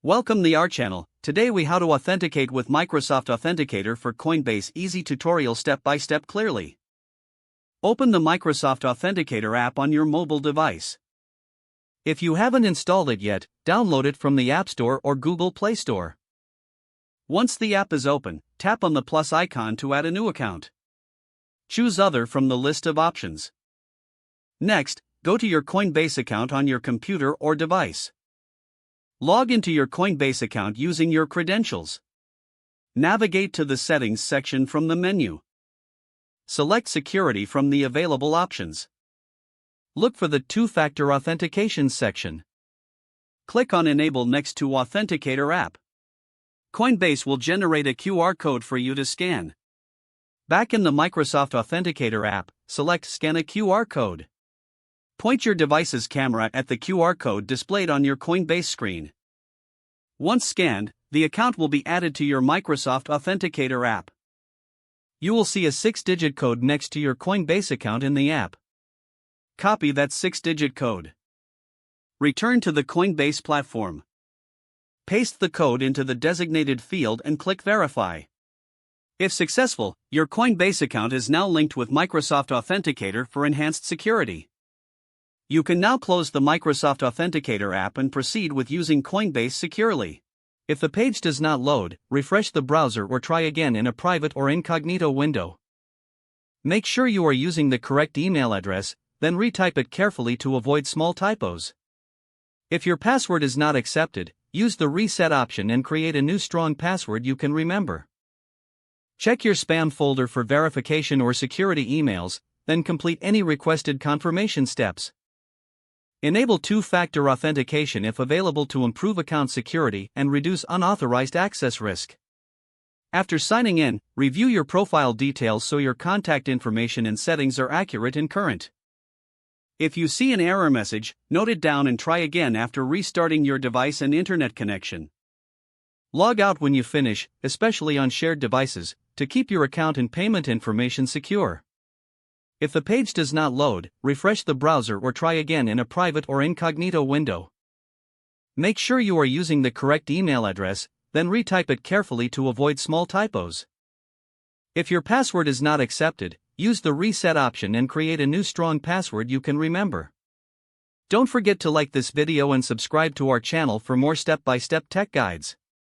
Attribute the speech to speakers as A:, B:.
A: Welcome to our channel. Today we how to authenticate with Microsoft Authenticator for Coinbase. Easy tutorial step by step clearly. Open the Microsoft Authenticator app on your mobile device. If you haven't installed it yet, download it from the App Store or Google Play Store. Once the app is open, tap on the plus icon to add a new account. Choose Other from the list of options. Next, go to your Coinbase account on your computer or device. Log into your Coinbase account using your credentials. Navigate to the Settings section from the menu. Select Security from the available options. Look for the Two-Factor Authentication section. Click on Enable next to Authenticator app. Coinbase will generate a QR code for you to scan. Back in the Microsoft Authenticator app, select Scan a QR code. Point your device's camera at the QR code displayed on your Coinbase screen. Once scanned, the account will be added to your Microsoft Authenticator app. You will see a 6-digit code next to your Coinbase account in the app. Copy that 6-digit code. Return to the Coinbase platform. Paste the code into the designated field and click Verify. If successful, your Coinbase account is now linked with Microsoft Authenticator for enhanced security. You can now close the Microsoft Authenticator app and proceed with using Coinbase securely. If the page does not load, refresh the browser or try again in a private or incognito window. Make sure you are using the correct email address, then retype it carefully to avoid small typos. If your password is not accepted, use the reset option and create a new strong password you can remember. Check your spam folder for verification or security emails, then complete any requested confirmation steps. Enable two-factor authentication if available to improve account security and reduce unauthorized access risk. After signing in, review your profile details so your contact information and settings are accurate and current. If you see an error message, note it down and try again after restarting your device and internet connection. Log out when you finish, especially on shared devices, to keep your account and payment information secure. If the page does not load, refresh the browser or try again in a private or incognito window. Make sure you are using the correct email address, then retype it carefully to avoid small typos. If your password is not accepted, use the reset option and create a new strong password you can remember. Don't forget to like this video and subscribe to our channel for more step-by-step tech guides.